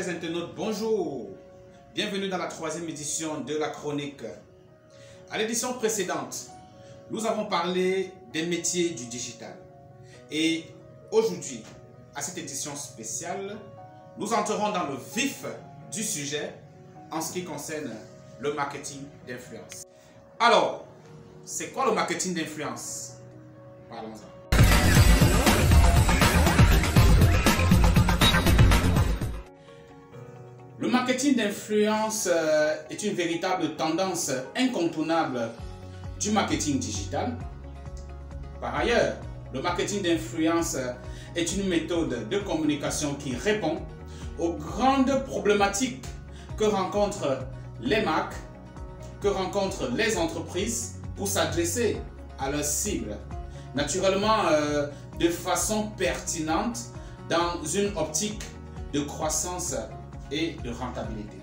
chers internautes, bonjour. Bienvenue dans la troisième édition de la chronique. À l'édition précédente, nous avons parlé des métiers du digital. Et aujourd'hui, à cette édition spéciale, nous entrerons dans le vif du sujet en ce qui concerne le marketing d'influence. Alors, c'est quoi le marketing d'influence? Parlons-en. Le marketing d'influence est une véritable tendance incontournable du marketing digital. Par ailleurs, le marketing d'influence est une méthode de communication qui répond aux grandes problématiques que rencontrent les marques, que rencontrent les entreprises pour s'adresser à leurs cibles. Naturellement, de façon pertinente dans une optique de croissance et de rentabilité.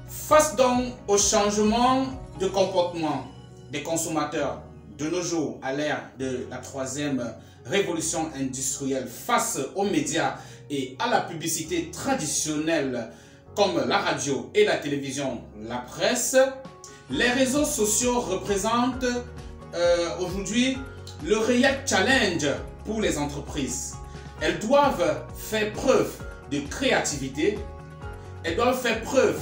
Face donc au changement de comportement des consommateurs de nos jours à l'ère de la troisième révolution industrielle, face aux médias et à la publicité traditionnelle comme la radio et la télévision, la presse, les réseaux sociaux représentent aujourd'hui le réel challenge pour les entreprises. Elles doivent faire preuve de créativité. Elles doivent faire preuve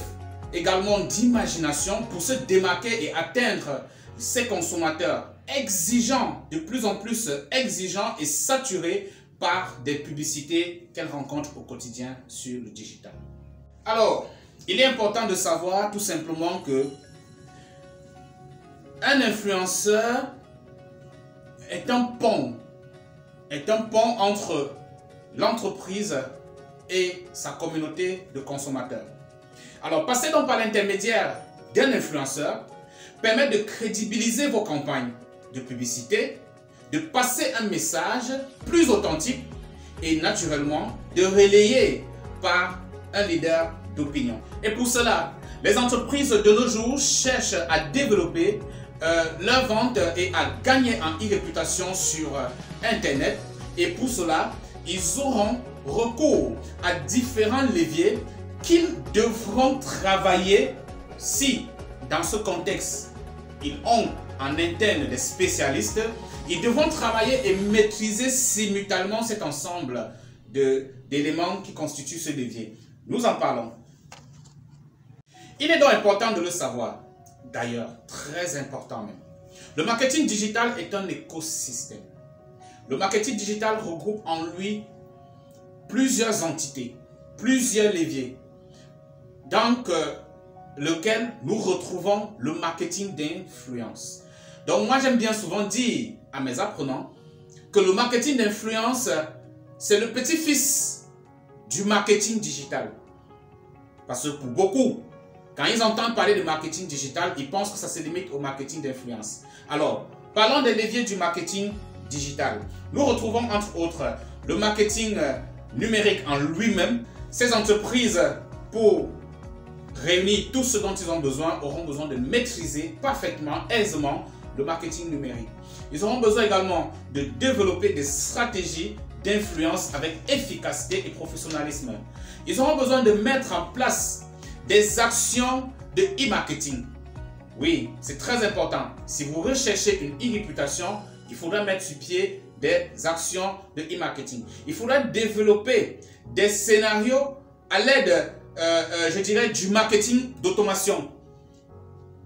également d'imagination pour se démarquer et atteindre ces consommateurs exigeants, de plus en plus exigeants et saturés par des publicités qu'elles rencontrent au quotidien sur le digital. Alors, il est important de savoir tout simplement que un influenceur est un pont entre l'entreprise et sa communauté de consommateurs. Alors, passer donc par l'intermédiaire d'un influenceur permet de crédibiliser vos campagnes de publicité, de passer un message plus authentique et naturellement de relayer par un leader d'opinion. Et pour cela, les entreprises de nos jours cherchent à développer leur vente et à gagner en e-réputation sur Internet. Et pour cela, ils auront recours à différents leviers qu'ils devront travailler si, dans ce contexte, ils ont en interne des spécialistes. Ils devront travailler et maîtriser simultanément cet ensemble d'éléments qui constituent ce levier. Nous en parlons. Il est donc important de le savoir. D'ailleurs, très important même. Le marketing digital est un écosystème. Le marketing digital regroupe en lui plusieurs entités, plusieurs leviers, dans lequel nous retrouvons le marketing d'influence. Donc moi j'aime bien souvent dire à mes apprenants que le marketing d'influence, c'est le petit-fils du marketing digital. Parce que pour beaucoup, quand ils entendent parler de marketing digital, ils pensent que ça se limite au marketing d'influence. Alors, parlons des leviers du marketing digital. Nous retrouvons entre autres le marketing numérique en lui-même. Ces entreprises, pour réunir tout ce dont ils ont besoin, auront besoin de maîtriser parfaitement, aisément, le marketing numérique. Ils auront besoin également de développer des stratégies d'influence avec efficacité et professionnalisme. Ils auront besoin de mettre en place des actions de e-marketing. Oui, c'est très important. Si vous recherchez une e-réputation, il faudra mettre sur pied des actions de e-marketing. Il faudra développer des scénarios à l'aide, je dirais, du marketing d'automation.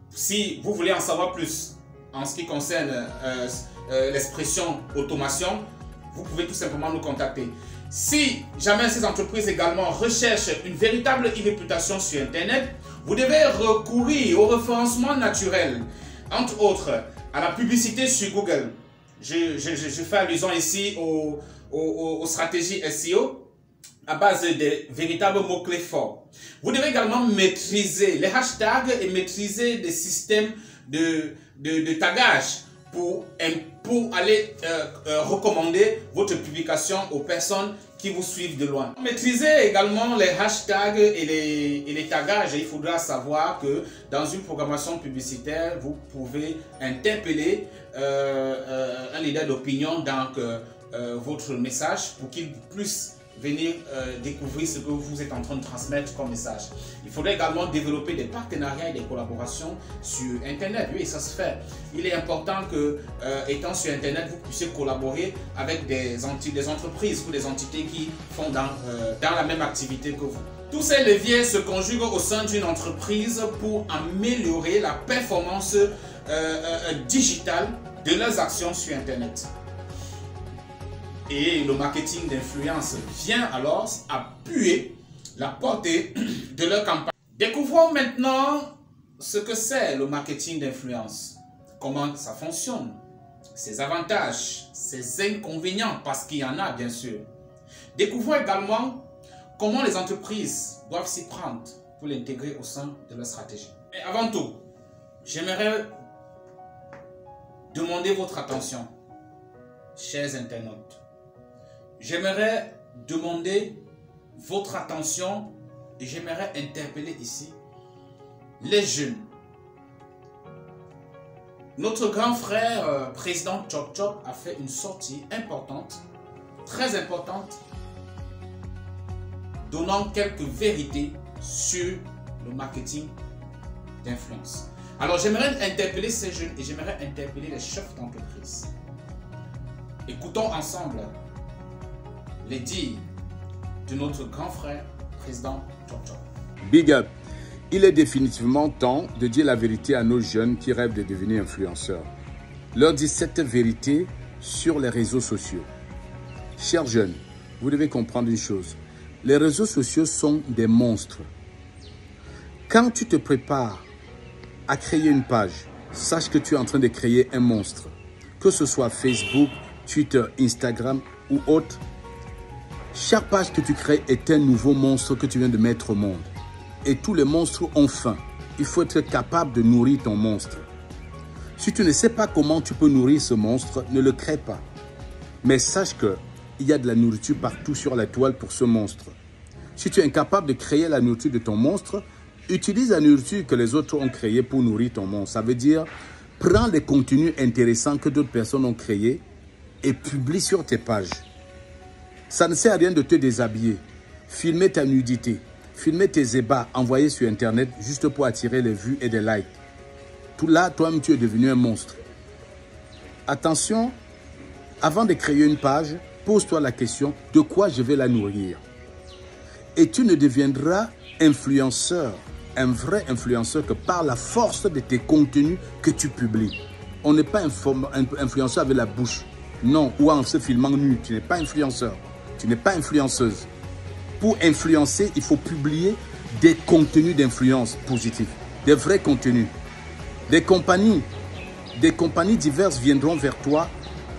Si vous voulez en savoir plus en ce qui concerne l'expression automation, vous pouvez tout simplement nous contacter. Si jamais ces entreprises également recherchent une véritable e-réputation sur Internet, vous devez recourir au référencement naturel, entre autres à la publicité sur Google. Je fais allusion ici aux stratégies SEO à base des véritables mots-clés forts. Vous devez également maîtriser les hashtags et maîtriser des systèmes de tagage pour aller recommander votre publication aux personnes qui vous suivent de loin. Maîtriser également les hashtags et les tagages. Il faudra savoir que dans une programmation publicitaire, vous pouvez interpeller un leader d'opinion dans votre message pour qu'il puisse venir découvrir ce que vous êtes en train de transmettre comme message. Il faudrait également développer des partenariats et des collaborations sur Internet. Oui, ça se fait. Il est important que, étant sur Internet, vous puissiez collaborer avec des entreprises ou des entités qui font dans la même activité que vous. Tous ces leviers se conjuguent au sein d'une entreprise pour améliorer la performance digitale de leurs actions sur Internet. Et le marketing d'influence vient alors appuyer la portée de leur campagne. Découvrons maintenant ce que c'est le marketing d'influence, comment ça fonctionne, ses avantages, ses inconvénients, parce qu'il y en a bien sûr. Découvrons également comment les entreprises doivent s'y prendre pour l'intégrer au sein de leur stratégie. Mais avant tout, j'aimerais demander votre attention, chers internautes. J'aimerais demander votre attention et j'aimerais interpeller ici les jeunes. Notre grand frère, président Chop Chop, a fait une sortie importante, très importante, donnant quelques vérités sur le marketing d'influence. Alors j'aimerais interpeller ces jeunes et j'aimerais interpeller les chefs d'entreprise. Écoutons ensemble les dires de notre grand frère, président Chop Chop. Big up. Il est définitivement temps de dire la vérité à nos jeunes qui rêvent de devenir influenceurs. Leur dire cette vérité sur les réseaux sociaux. Chers jeunes, vous devez comprendre une chose. Les réseaux sociaux sont des monstres. Quand tu te prépares à créer une page, sache que tu es en train de créer un monstre. Que ce soit Facebook, Twitter, Instagram ou autre, chaque page que tu crées est un nouveau monstre que tu viens de mettre au monde. Et tous les monstres ont faim. Il faut être capable de nourrir ton monstre. Si tu ne sais pas comment tu peux nourrir ce monstre, ne le crée pas. Mais sache qu'il y a de la nourriture partout sur la toile pour ce monstre. Si tu es incapable de créer la nourriture de ton monstre, utilise la nourriture que les autres ont créée pour nourrir ton monstre. Ça veut dire, prends les contenus intéressants que d'autres personnes ont créés et publie sur tes pages. Ça ne sert à rien de te déshabiller, filmer ta nudité, filmer tes ébats envoyés sur Internet juste pour attirer les vues et des likes. Tout là, toi-même, tu es devenu un monstre. Attention, avant de créer une page, pose-toi la question de quoi je vais la nourrir. Et tu ne deviendras influenceur, un vrai influenceur que par la force de tes contenus que tu publies. On n'est pas influenceur avec la bouche. Non, ou en se filmant nu, tu n'es pas influenceur. Tu n'es pas influenceuse. Pour influencer, il faut publier des contenus d'influence positifs, des vrais contenus. Des compagnies diverses viendront vers toi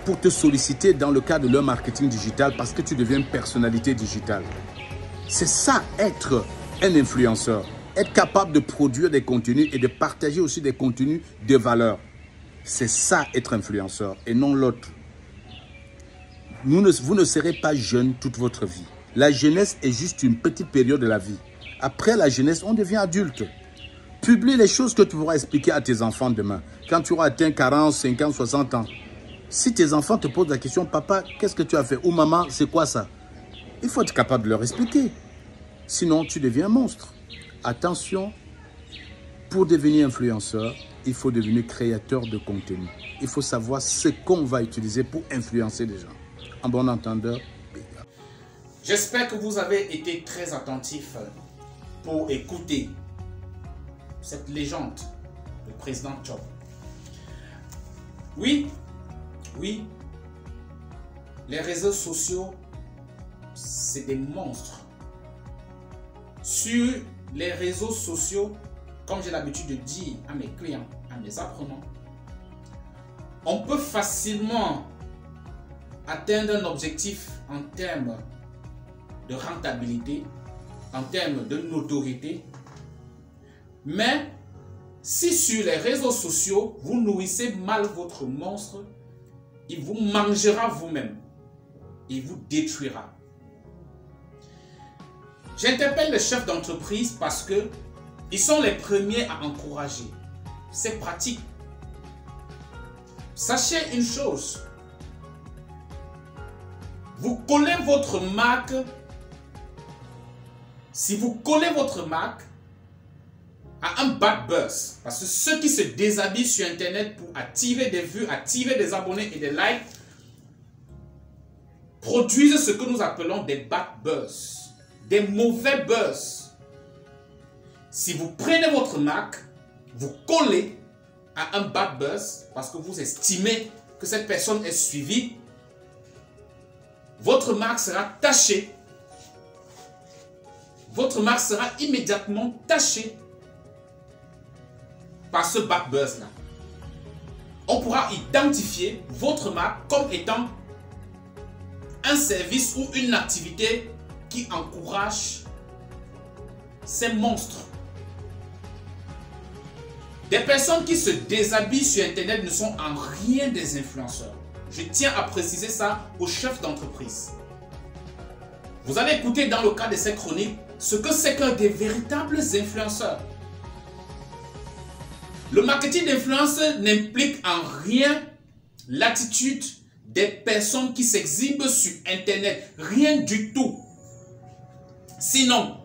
pour te solliciter dans le cadre de leur marketing digital parce que tu deviens une personnalité digitale. C'est ça, être un influenceur. Être capable de produire des contenus et de partager aussi des contenus de valeur. C'est ça, être influenceur et non l'autre. Vous ne serez pas jeune toute votre vie. La jeunesse est juste une petite période de la vie. Après la jeunesse, on devient adulte. Publie les choses que tu pourras expliquer à tes enfants demain. Quand tu auras atteint 40, 50, 60 ans. Si tes enfants te posent la question, papa, qu'est-ce que tu as fait? Ou maman, c'est quoi ça? Il faut être capable de leur expliquer. Sinon, tu deviens un monstre. Attention, pour devenir influenceur, il faut devenir créateur de contenu. Il faut savoir ce qu'on va utiliser pour influencer les gens. En bon entendeur, j'espère que vous avez été très attentifs pour écouter cette légende, le président Chop. Oui, les réseaux sociaux, c'est des monstres. Sur les réseaux sociaux, comme j'ai l'habitude de dire à mes clients, à mes apprenants, on peut facilement atteindre un objectif en termes de rentabilité, en termes de notoriété. Mais si sur les réseaux sociaux, vous nourrissez mal votre monstre, il vous mangera vous-même. Il vous détruira. J'interpelle les chefs d'entreprise parce que ils sont les premiers à encourager. C'est pratique. Sachez une chose. Vous collez votre marque si vous collez votre marque à un bad buzz, parce que ceux qui se déshabillent sur Internet pour attirer des vues, attirer des abonnés et des likes, produisent ce que nous appelons des bad buzz, des mauvais buzz. Si vous prenez votre marque, vous collez à un bad buzz, parce que vous estimez que cette personne est suivie, votre marque sera tachée. Votre marque sera immédiatement tachée par ce bad buzz là. On pourra identifier votre marque comme étant un service ou une activité qui encourage ces monstres. Des personnes qui se déshabillent sur Internet ne sont en rien des influenceurs. Je tiens à préciser ça aux chefs d'entreprise. Vous allez écouter dans le cas de cette chronique ce que c'est que des véritables influenceurs. Le marketing d'influence n'implique en rien l'attitude des personnes qui s'exhibent sur Internet. Rien du tout. Sinon,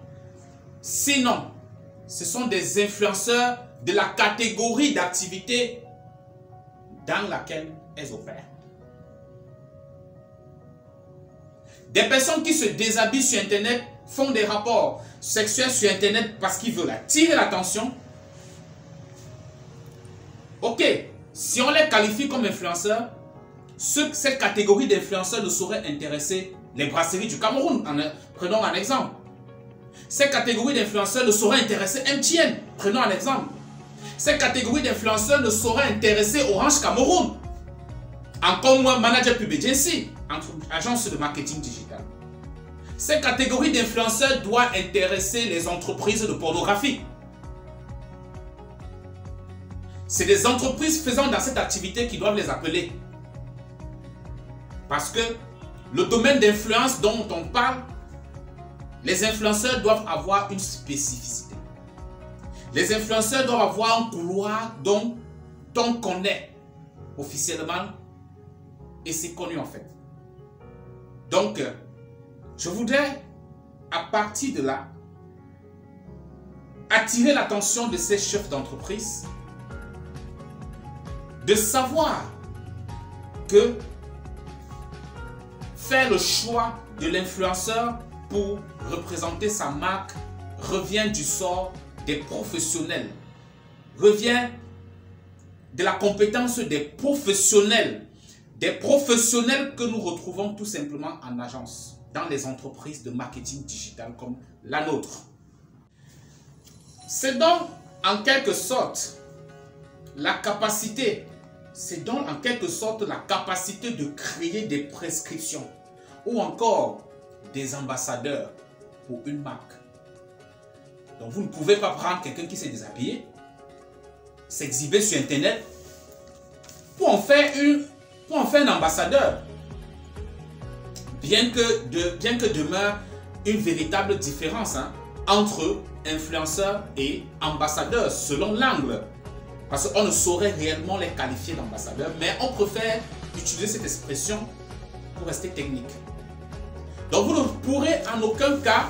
ce sont des influenceurs de la catégorie d'activité dans laquelle elles opèrent. Des personnes qui se déshabillent sur Internet font des rapports sexuels sur Internet parce qu'ils veulent attirer l'attention. Ok, si on les qualifie comme influenceurs, cette catégorie d'influenceurs ne saurait intéresser les brasseries du Cameroun. Prenons un exemple. Cette catégorie d'influenceurs ne saurait intéresser MTN. Prenons un exemple. Cette catégorie d'influenceurs ne saurait intéresser Orange Cameroun. Encore moins Manager Pub Agency, agence de marketing digital. Cette catégorie d'influenceurs doit intéresser les entreprises de pornographie. C'est des entreprises faisant dans cette activité qui doivent les appeler. Parce que le domaine d'influence dont on parle, les influenceurs doivent avoir une spécificité. Les influenceurs doivent avoir un couloir dont on connaît officiellement et c'est connu en fait. Donc, je voudrais à partir de là attirer l'attention de ces chefs d'entreprise de savoir que faire le choix de l'influenceur pour représenter sa marque revient du sort des professionnels, revient de la compétence des professionnels que nous retrouvons tout simplement en agence, dans les entreprises de marketing digital comme la nôtre. C'est donc en quelque sorte la capacité, de créer des prescriptions ou encore des ambassadeurs pour une marque. Donc vous ne pouvez pas prendre quelqu'un qui s'est déshabillé, s'exhiber sur Internet pour en faire un ambassadeur. Bien que demeure une véritable différence entre influenceurs et ambassadeurs selon l'angle. Parce qu'on ne saurait réellement les qualifier d'ambassadeurs, mais on préfère utiliser cette expression pour rester technique. Donc vous ne pourrez en aucun cas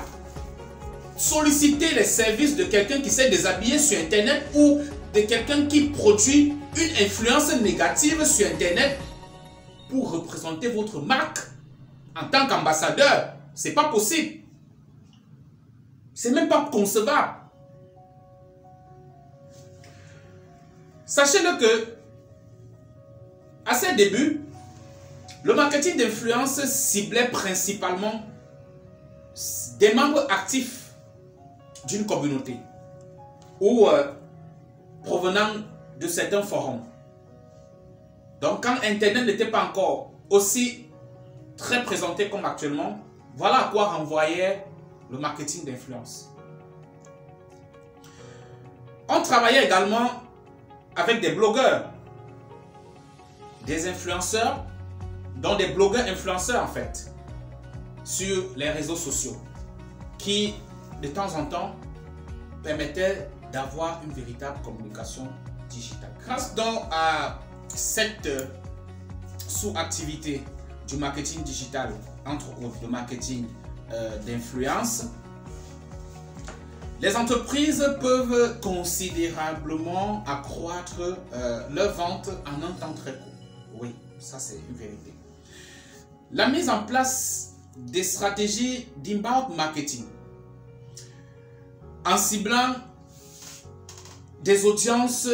solliciter les services de quelqu'un qui s'est déshabillé sur Internet ou de quelqu'un qui produit une influence négative sur Internet pour représenter votre marque en tant qu'ambassadeur. C'est pas possible. C'est même pas concevable. Sachez-le que, à ses débuts, le marketing d'influence ciblait principalement des membres actifs d'une communauté ou provenant de certains forums. Donc, quand Internet n'était pas encore aussi très présenté comme actuellement, voilà à quoi renvoyait le marketing d'influence. On travaillait également avec des blogueurs, des influenceurs, dont des blogueurs influenceurs en fait, sur les réseaux sociaux, qui de temps en temps permettaient d'avoir une véritable communication digitale. Grâce donc à cette sous-activité du marketing digital, entre autres le marketing d'influence, Les entreprises peuvent considérablement accroître leurs ventes en un temps très court. Oui, ça c'est une vérité. La mise en place des stratégies d'inbound marketing en ciblant des audiences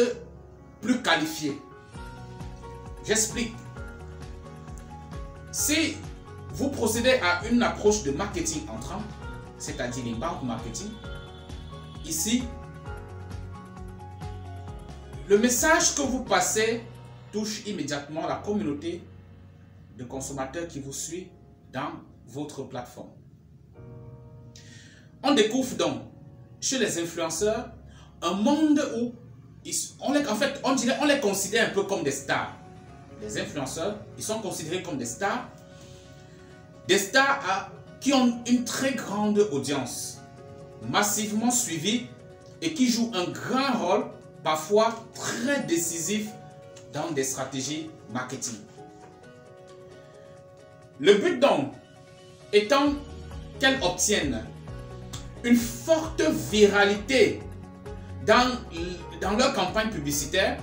plus qualifiées. J'explique. Si vous procédez à une approche de marketing entrant, c'est-à-dire l'inbound marketing, ici, le message que vous passez touche immédiatement la communauté de consommateurs qui vous suit dans votre plateforme. On découvre donc chez les influenceurs un monde où on les considère un peu comme des stars. Les influenceurs, ils sont considérés comme des stars qui ont une très grande audience, massivement suivie et qui jouent un grand rôle, parfois très décisif dans des stratégies marketing. Le but donc étant qu'elles obtiennent une forte viralité dans leur campagne publicitaire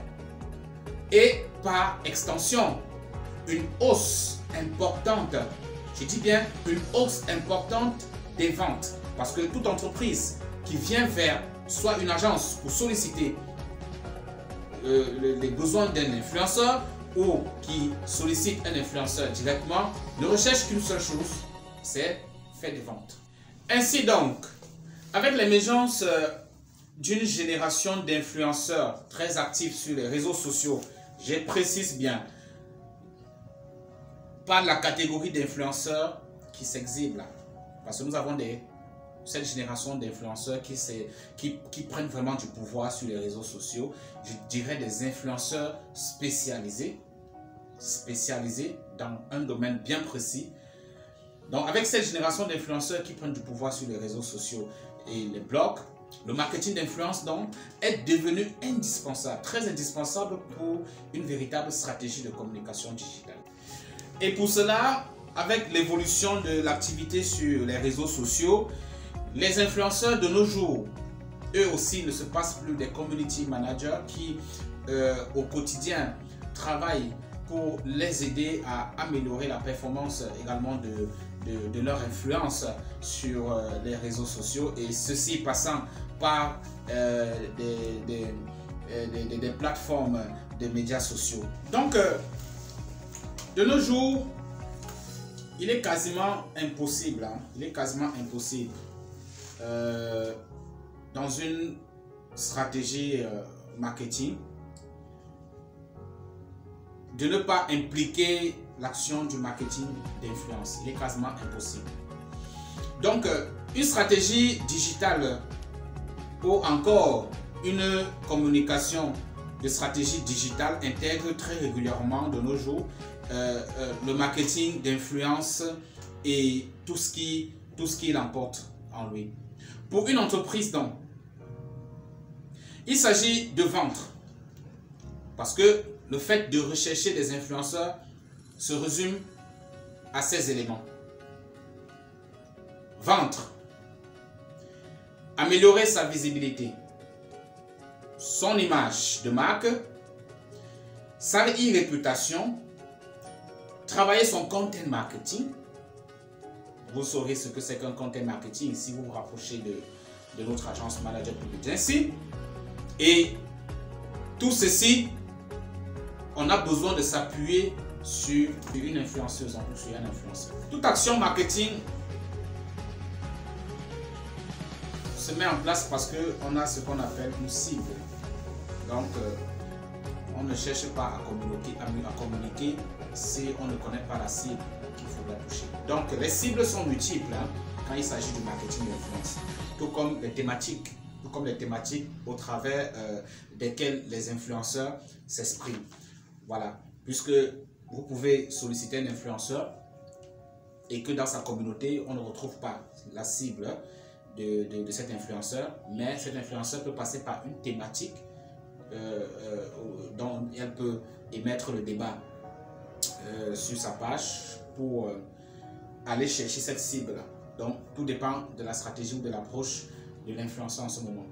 et par extension une hausse importante, je dis bien une hausse importante des ventes, parce que toute entreprise qui vient vers soit une agence pour solliciter les besoins d'un influenceur ou qui sollicite un influenceur directement ne recherche qu'une seule chose, c'est faire des ventes. Ainsi donc, avec l'émergence d'une génération d'influenceurs très actifs sur les réseaux sociaux, je précise bien, pas la catégorie d'influenceurs qui s'exhibent là, parce que nous avons cette génération d'influenceurs qui prennent vraiment du pouvoir sur les réseaux sociaux. Je dirais des influenceurs spécialisés dans un domaine bien précis. Donc avec cette génération d'influenceurs qui prennent du pouvoir sur les réseaux sociaux et les blogs, le marketing d'influence donc est devenu indispensable, très indispensable pour une véritable stratégie de communication digitale. Et pour cela, avec l'évolution de l'activité sur les réseaux sociaux, les influenceurs de nos jours, eux aussi, ne se passent plus des community managers qui, au quotidien, travaillent pour les aider à améliorer la performance également de leur influence sur les réseaux sociaux, et ceci passant par des plateformes de médias sociaux. Donc, de nos jours, il est quasiment impossible, dans une stratégie marketing de ne pas impliquer l'action du marketing d'influence. Il est quasiment impossible. Donc, une stratégie digitale ou encore une communication de stratégie digitale intègre très régulièrement de nos jours le marketing d'influence et tout ce qui l'emporte en lui. Pour une entreprise donc, il s'agit de vendre, parce que le fait de rechercher des influenceurs se résume à ces éléments. Vendre, améliorer sa visibilité, son image de marque, sa e-réputation, travailler son content marketing. Vous saurez ce que c'est qu'un content marketing si vous vous rapprochez de notre agence Manager Public ainsi. Et tout ceci, on a besoin de s'appuyer sur une influenceuse, sur un influenceur. Toute action marketing se met en place parce qu'on a ce qu'on appelle une cible. Donc, on ne cherche pas à communiquer si on ne connaît pas la cible qu'il faudra toucher. Donc, les cibles sont multiples quand il s'agit du marketing d'influence, tout comme les thématiques au travers desquelles les influenceurs s'expriment. Voilà, puisque vous pouvez solliciter un influenceur et que dans sa communauté, on ne retrouve pas la cible de cet influenceur, mais cet influenceur peut passer par une thématique dont elle peut émettre le débat sur sa page pour aller chercher cette cible. Donc, tout dépend de la stratégie ou de l'approche de l'influenceur en ce moment.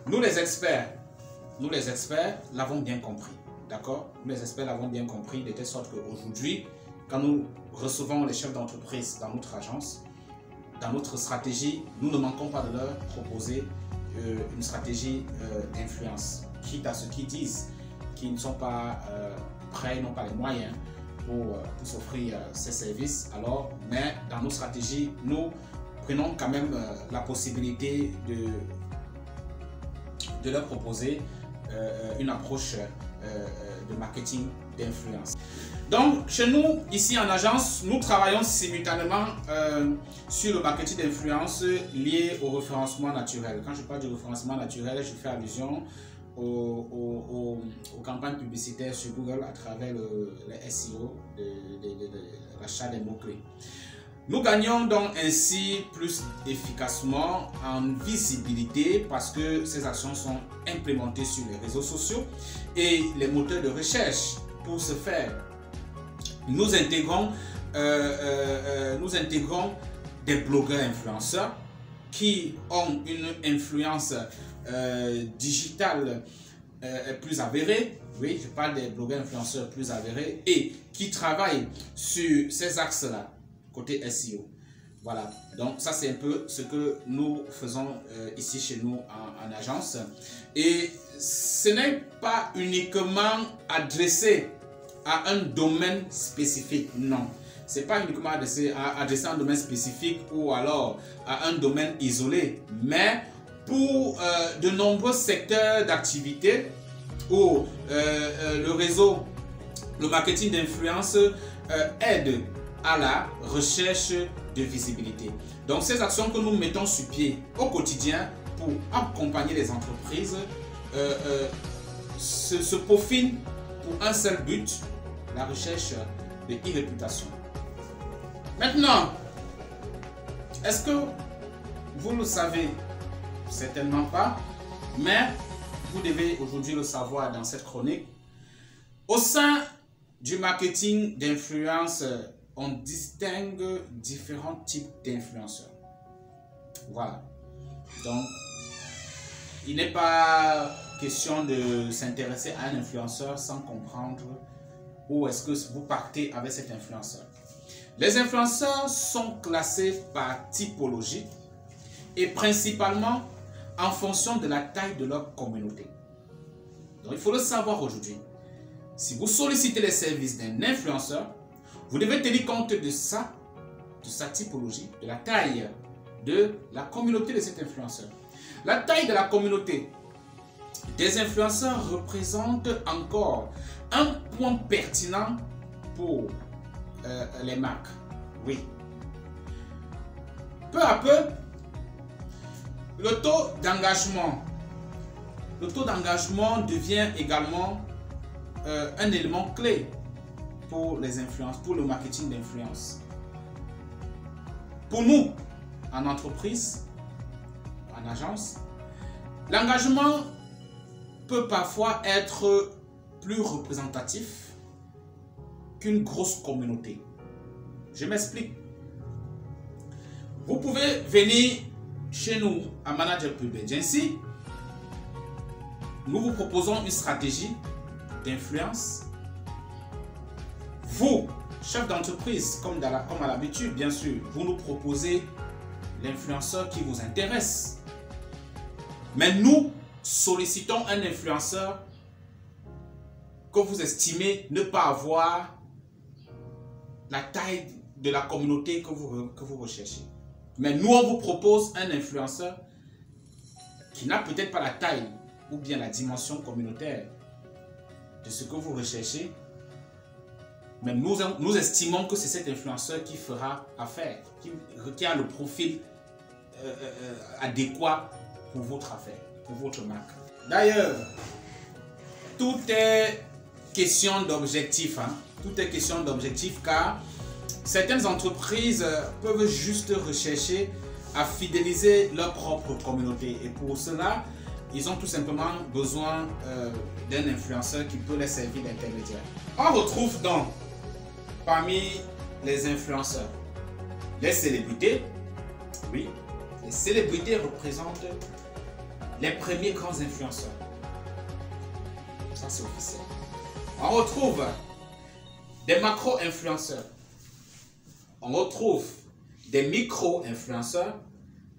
Nous les experts l'avons bien compris. D'accord? Nous les experts l'avons bien compris de telle sorte qu'aujourd'hui, quand nous recevons les chefs d'entreprise dans notre agence, dans notre stratégie, nous ne manquons pas de leur proposer une stratégie d'influence. Quitte à ceux qui disent qu'ils ne sont pas prêts, n'ont pas les moyens pour s'offrir ces services. Alors, mais dans nos stratégies, nous prenons quand même la possibilité de leur proposer une approche de marketing d'influence. Donc, chez nous, ici en agence, nous travaillons simultanément sur le marketing d'influence lié au référencement naturel. Quand je parle du référencement naturel, je fais allusion aux campagnes publicitaires sur Google à travers le SEO, l'achat des mots-clés. Nous gagnons donc ainsi plus efficacement en visibilité parce que ces actions sont implémentées sur les réseaux sociaux et les moteurs de recherche. Pour ce faire, nous intégrons des blogueurs influenceurs qui ont une influence digitale plus avérée. Oui, je parle des blogueurs influenceurs plus avérés et qui travaillent sur ces axes-là, côté SEO. Voilà, donc ça c'est un peu ce que nous faisons ici chez nous en agence. Et ce n'est pas uniquement adressé à un domaine spécifique, non. Ce n'est pas uniquement adressé à un domaine spécifique ou alors à un domaine isolé, mais pour de nombreux secteurs d'activité où le réseau, le marketing d'influence aide à la recherche de visibilité. Donc ces actions que nous mettons sur pied au quotidien pour accompagner les entreprises se peaufinent pour un seul but, la recherche de e-réputation. Maintenant, est-ce que vous le savez? Certainement pas, mais vous devez aujourd'hui le savoir dans cette chronique. Au sein du marketing d'influence, on distingue différents types d'influenceurs. Voilà. Donc, il n'est pas question de s'intéresser à un influenceur sans comprendre où est-ce que vous partez avec cet influenceur. Les influenceurs sont classés par typologie et principalement en fonction de la taille de leur communauté. Donc, il faut le savoir aujourd'hui. Si vous sollicitez les services d'un influenceur, vous devez tenir compte de sa typologie, de la taille de la communauté de cet influenceur. La taille de la communauté des influenceurs représente encore un point pertinent pour les marques. Oui. Peu à peu, le taux d'engagement devient également un élément clé pour les influences, pour le marketing d'influence. Pour nous, en entreprise, en agence, l'engagement peut parfois être plus représentatif qu'une grosse communauté. Je m'explique. Vous pouvez venir chez nous à Manager Pub Agency. Nous vous proposons une stratégie d'influence. Vous, chef d'entreprise, comme à l'habitude, bien sûr, vous nous proposez l'influenceur qui vous intéresse. Mais nous sollicitons un influenceur que vous estimez ne pas avoir la taille de la communauté que vous recherchez. Mais nous, on vous propose un influenceur qui n'a peut-être pas la taille ou bien la dimension communautaire de ce que vous recherchez. Mais nous estimons que c'est cet influenceur qui fera affaire, qui a le profil adéquat pour votre affaire, pour votre marque. D'ailleurs, tout est question d'objectif. Hein? Tout est question d'objectif car certaines entreprises peuvent juste rechercher à fidéliser leur propre communauté. Et pour cela, ils ont tout simplement besoin d'un influenceur qui peut les servir d'intermédiaire. On retrouve donc parmi les influenceurs les célébrités. Oui, les célébrités représentent les premiers grands influenceurs. Ça, c'est officiel. On retrouve des macro-influenceurs. On retrouve des micro-influenceurs.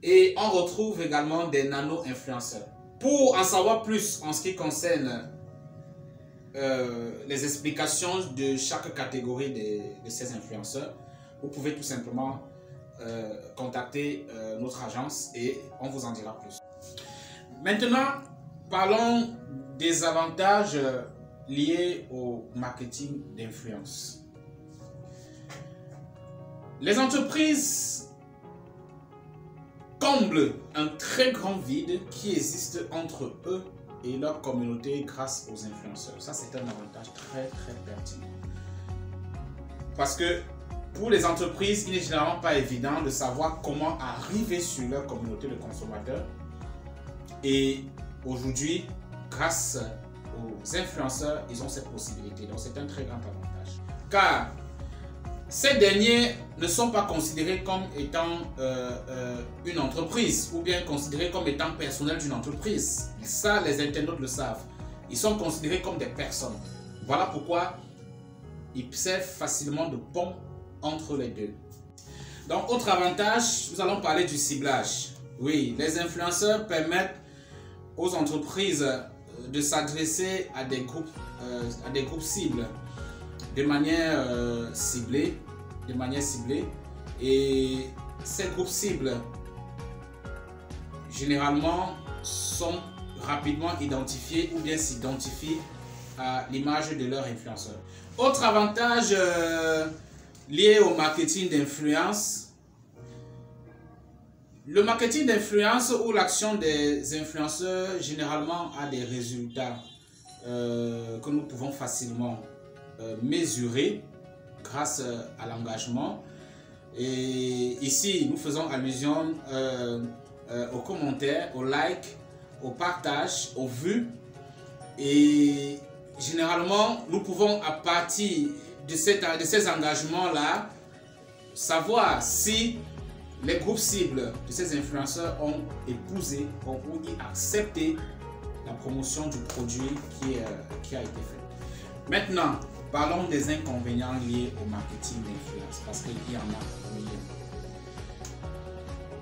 Et on retrouve également des nano-influenceurs. Pour en savoir plus en ce qui concerne les explications de chaque catégorie de ces influenceurs, vous pouvez tout simplement contacter notre agence et on vous en dira plus. Maintenant, parlons des avantages liés au marketing d'influence. Les entreprises comblent un très grand vide qui existe entre eux et leur communauté grâce aux influenceurs. Ça, c'est un avantage très pertinent. Parce que pour les entreprises, il n'est généralement pas évident de savoir comment arriver sur leur communauté de consommateurs. Et aujourd'hui, grâce aux influenceurs, ils ont cette possibilité. Donc, c'est un très grand avantage. Car ces derniers ne sont pas considérés comme étant une entreprise ou bien considérés comme étant personnel d'une entreprise. Ça, les internautes le savent. Ils sont considérés comme des personnes. Voilà pourquoi ils servent facilement de pont entre les deux. Donc, autre avantage, nous allons parler du ciblage. Oui, les influenceurs permettent aux entreprises de s'adresser à des groupes cibles de manière ciblée. Et ces groupes cibles généralement sont rapidement identifiés ou bien s'identifient à l'image de leur influenceur. Autre avantage lié au marketing d'influence, le marketing d'influence ou l'action des influenceurs généralement a des résultats que nous pouvons facilement mesurer grâce à l'engagement. Et ici, nous faisons allusion aux commentaires, aux likes, aux partages, aux vues. Et généralement, nous pouvons à partir de ces engagements-là savoir si les groupes cibles de ces influenceurs ont épousé ou accepté la promotion du produit qui a été fait. Maintenant, parlons des inconvénients liés au marketing d'influence, parce qu'il y en a.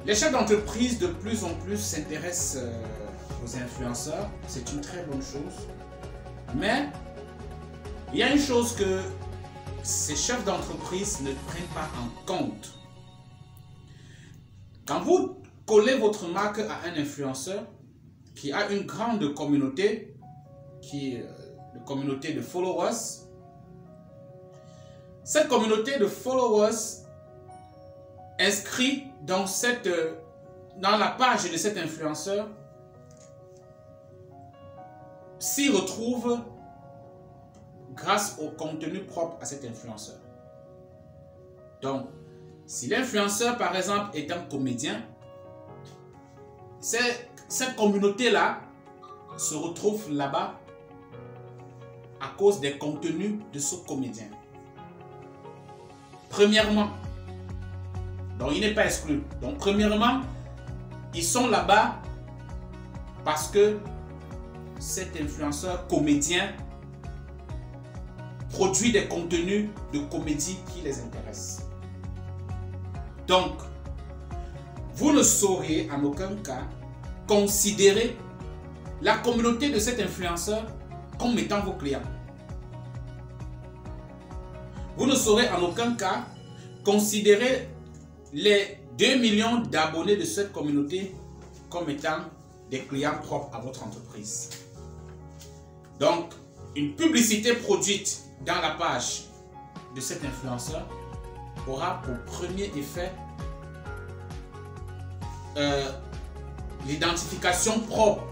Les chefs d'entreprise de plus en plus s'intéressent aux influenceurs. C'est une très bonne chose. Mais il y a une chose que ces chefs d'entreprise ne prennent pas en compte. Quand vous collez votre marque à un influenceur qui a une grande communauté, qui est une communauté de followers, cette communauté de followers inscrit dans la page de cet influenceur s'y retrouve grâce au contenu propre à cet influenceur. Donc, si l'influenceur, par exemple, est un comédien, cette communauté-là se retrouve là-bas à cause des contenus de ce comédien. Premièrement, donc il n'est pas exclu. Donc premièrement, ils sont là-bas parce que cet influenceur comédien produit des contenus de comédie qui les intéressent. Donc, vous ne saurez en aucun cas considérer la communauté de cet influenceur comme étant vos clients. Vous ne saurez en aucun cas considérer les 2 millions d'abonnés de cette communauté comme étant des clients propres à votre entreprise. Donc, une publicité produite dans la page de cet influenceur aura pour premier effet l'identification propre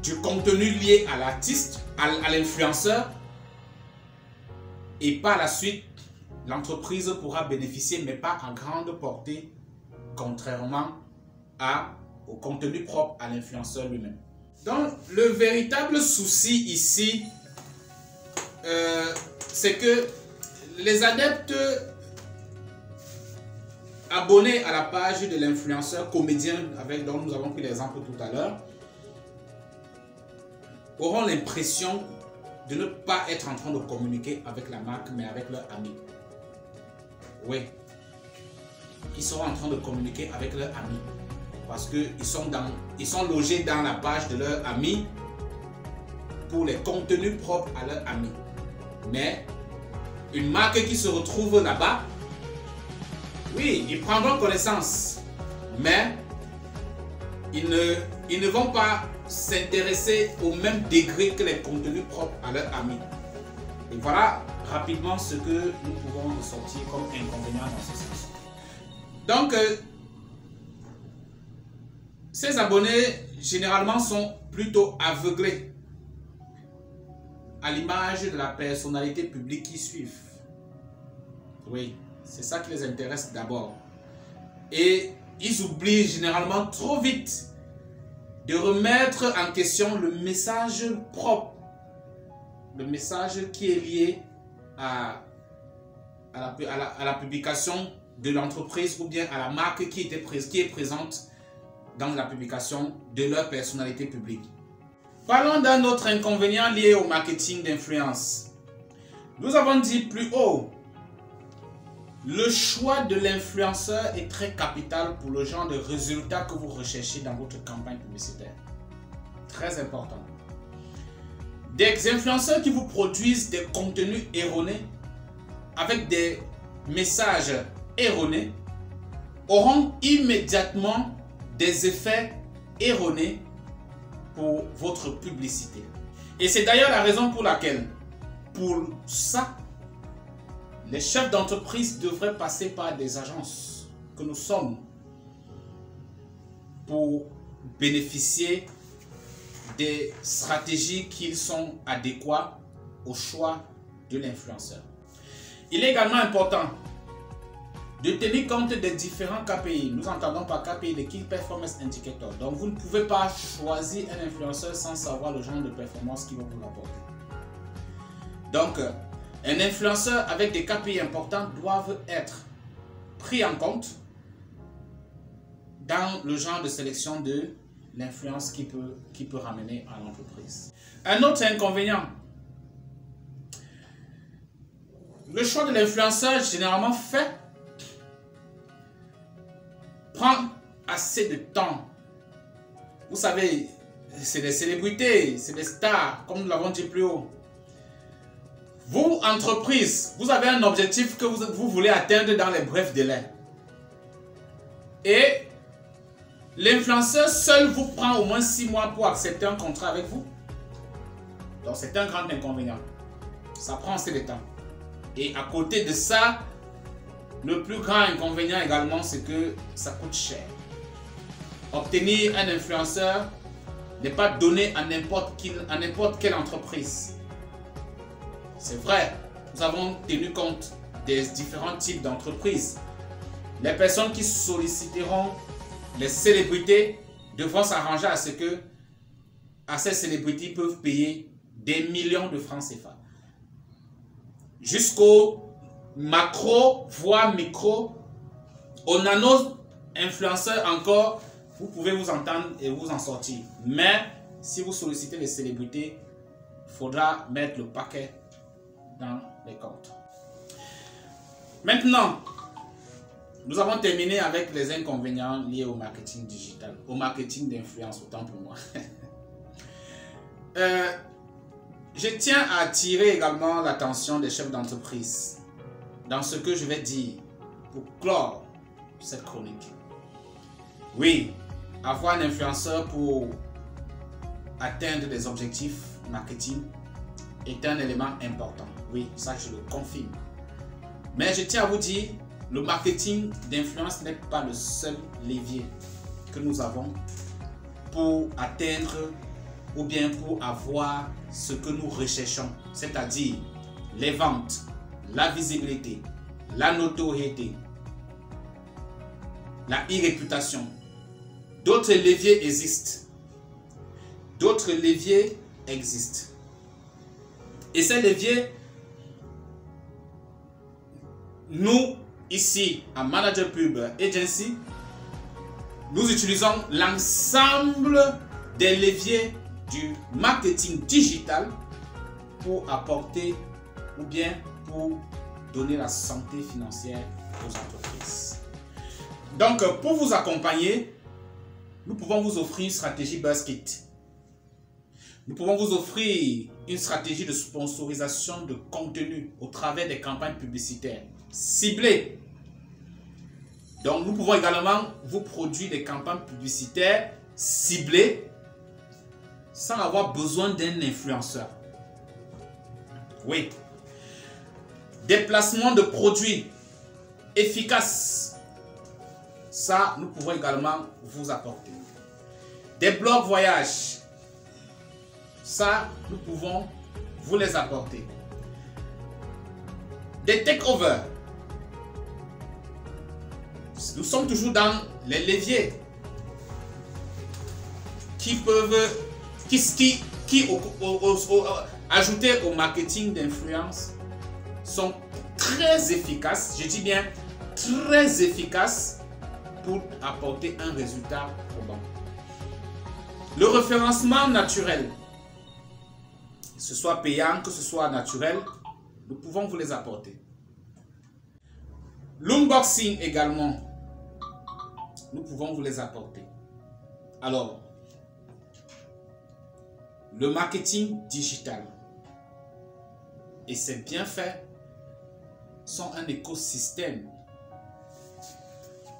du contenu lié à l'artiste, à l'influenceur, et par la suite, l'entreprise pourra bénéficier, mais pas en grande portée, contrairement au contenu propre à l'influenceur lui-même. Donc, le véritable souci ici, c'est que les adeptes abonnés à la page de l'influenceur comédien dont nous avons pris l'exemple tout à l'heure auront l'impression de ne pas être en train de communiquer avec la marque, mais avec leurs amis. Oui. Ils seront en train de communiquer avec leurs amis. Parce qu'ils sont logés dans la page de leurs amis pour les contenus propres à leurs amis. Mais une marque qui se retrouve là-bas, oui, ils prendront connaissance. Mais ils ne vont pas s'intéresser au même degré que les contenus propres à leurs amis. Et voilà rapidement ce que nous pouvons ressortir comme inconvénient dans ce sens. Donc, ces abonnés généralement sont plutôt aveuglés à l'image de la personnalité publique qu'ils suivent. Oui, c'est ça qui les intéresse d'abord. Et ils oublient généralement trop vite de remettre en question le message propre, le message qui est lié à la publication de l'entreprise ou bien à la marque qui est présente dans la publication de leur personnalité publique. Parlons d'un autre inconvénient lié au marketing d'influence. Nous avons dit plus haut, le choix de l'influenceur est très capital pour le genre de résultats que vous recherchez dans votre campagne publicitaire. Très important. Des influenceurs qui vous produisent des contenus erronés avec des messages erronés auront immédiatement des effets erronés pour votre publicité. Et c'est d'ailleurs la raison pour laquelle, pour ça, les chefs d'entreprise devraient passer par des agences que nous sommes pour bénéficier des stratégies qui sont adéquates au choix de l'influenceur. Il est également important de tenir compte des différents KPI. Nous entendons par KPI les Key Performance Indicators. Donc vous ne pouvez pas choisir un influenceur sans savoir le genre de performance qu'il va vous apporter. Donc, un influenceur avec des KPI importants doivent être pris en compte dans le genre de sélection de l'influence qui peut ramener à l'entreprise. Un autre inconvénient, le choix de l'influenceur généralement prend assez de temps. Vous savez, c'est des célébrités, c'est des stars, comme nous l'avons dit plus haut. Vous, entreprise, vous avez un objectif que vous voulez atteindre dans les brefs délais. Et l'influenceur seul vous prend au moins 6 mois pour accepter un contrat avec vous. Donc c'est un grand inconvénient. Ça prend assez de temps. Et à côté de ça, le plus grand inconvénient également, c'est que ça coûte cher. Obtenir un influenceur n'est pas donné à n'importe quelle entreprise. C'est vrai, nous avons tenu compte des différents types d'entreprises. Les personnes qui solliciteront les célébrités devront s'arranger à ce que ces célébrités peuvent payer des millions de francs CFA. Jusqu'au macro, voire micro, au nano-influenceur encore, vous pouvez vous entendre et vous en sortir. Mais si vous sollicitez les célébrités, il faudra mettre le paquet dans les comptes. Maintenant, nous avons terminé avec les inconvénients liés au marketing digital, au marketing d'influence, autant pour moi. Je tiens à attirer également l'attention des chefs d'entreprise dans ce que je vais dire pour clore cette chronique. Oui, avoir un influenceur pour atteindre des objectifs marketing est un élément important. Oui, ça je le confirme. Mais je tiens à vous dire, le marketing d'influence n'est pas le seul levier que nous avons pour atteindre ou bien pour avoir ce que nous recherchons, c'est-à-dire les ventes, la visibilité, la notoriété, la e-réputation. D'autres leviers existent. D'autres leviers existent. Et ces leviers nous ici à Manager Pub Agency, nous utilisons l'ensemble des leviers du marketing digital pour apporter ou bien pour donner la santé financière aux entreprises. Donc, pour vous accompagner, nous pouvons vous offrir une stratégie BuzzKit. Nous pouvons vous offrir une stratégie de sponsorisation de contenu au travers des campagnes publicitaires ciblées. Donc, nous pouvons également vous produire des campagnes publicitaires ciblées sans avoir besoin d'un influenceur. Oui. Des placements de produits efficaces. Ça, nous pouvons également vous apporter. Des blogs voyages. Ça, nous pouvons vous les apporter. Des takeovers. Nous sommes toujours dans les leviers qui peuvent, ajoutés au marketing d'influence, sont très efficaces. Je dis bien très efficaces pour apporter un résultat probant. Le référencement naturel, que ce soit payant, que ce soit naturel, nous pouvons vous les apporter. L'unboxing également, nous pouvons vous les apporter. Alors, le marketing digital et ses bienfaits sont un écosystème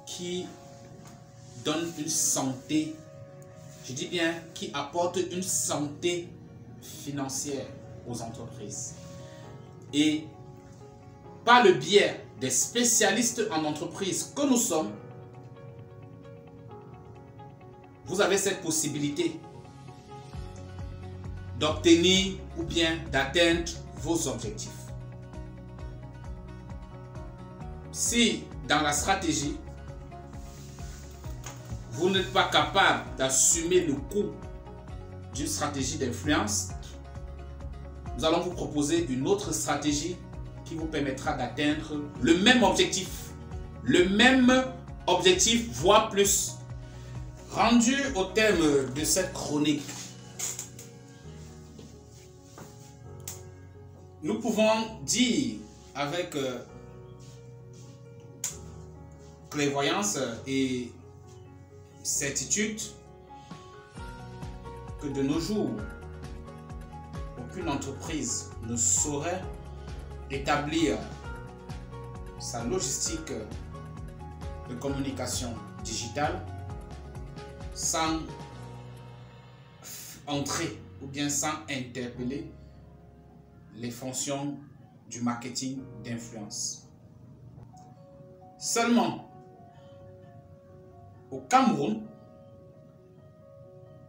qui donne une santé, je dis bien qui apporte une santé financière aux entreprises. Et par le biais des spécialistes en entreprise que nous sommes, vous avez cette possibilité d'obtenir ou bien d'atteindre vos objectifs. Si dans la stratégie, vous n'êtes pas capable d'assumer le coût d'une stratégie d'influence, nous allons vous proposer une autre stratégie qui vous permettra d'atteindre le même objectif, voire plus. Rendu au terme de cette chronique, nous pouvons dire avec clairvoyance et certitude que de nos jours, aucune entreprise ne saurait établir sa logistique de communication digitale sans entrer ou bien sans interpeller les fonctions du marketing d'influence. Seulement, au Cameroun,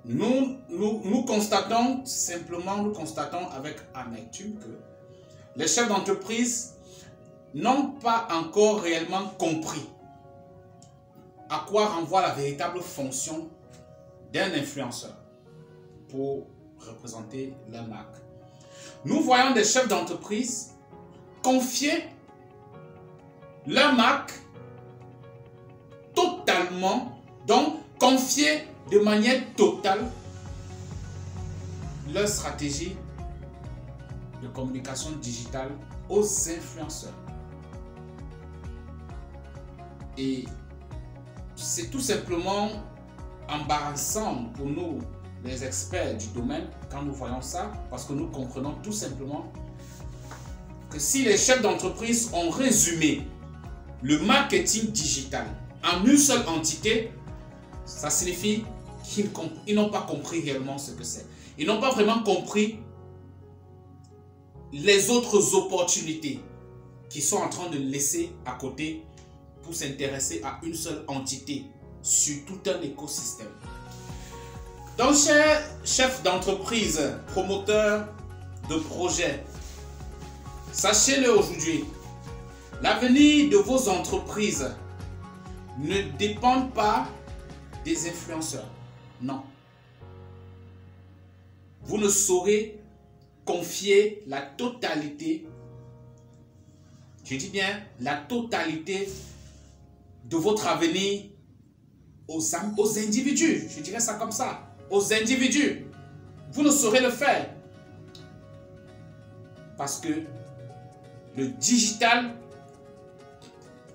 nous constatons avec amertume que les chefs d'entreprise n'ont pas encore réellement compris à quoi renvoie la véritable fonction d'un influenceur pour représenter leur marque. Nous voyons des chefs d'entreprise confier leur marque totalement, donc confier de manière totale leur stratégie de communication digitale aux influenceurs. Et c'est tout simplement embarrassant pour nous, les experts du domaine, quand nous voyons ça, parce que nous comprenons tout simplement que si les chefs d'entreprise ont résumé le marketing digital en une seule entité, ça signifie qu'ils n'ont pas compris réellement ce que c'est. Ils n'ont pas vraiment compris les autres opportunités qu'ils sont en train de laisser à côté pour s'intéresser à une seule entité sur tout un écosystème. Donc, chers chefs d'entreprise, promoteurs de projets, sachez-le aujourd'hui, l'avenir de vos entreprises ne dépend pas des influenceurs. Non. Vous ne saurez confier la totalité je dis bien la totalité de votre avenir aux individus. Je dirais ça comme ça, aux individus. Vous ne saurez le faire. Parce que le digital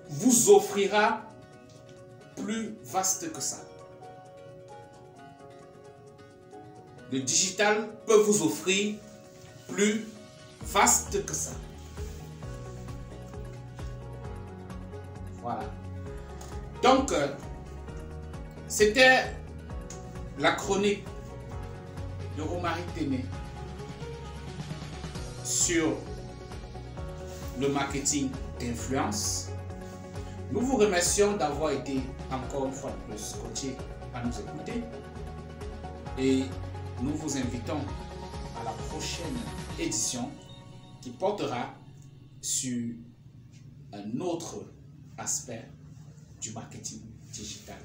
vous offrira plus vaste que ça. Le digital peut vous offrir plus vaste que ça. Voilà. Donc, c'était la chronique de Romaric Témé sur le marketing d'influence. Nous vous remercions d'avoir été encore une fois de plus scotchés à nous écouter et nous vous invitons à la prochaine édition qui portera sur un autre aspect du marketing digital.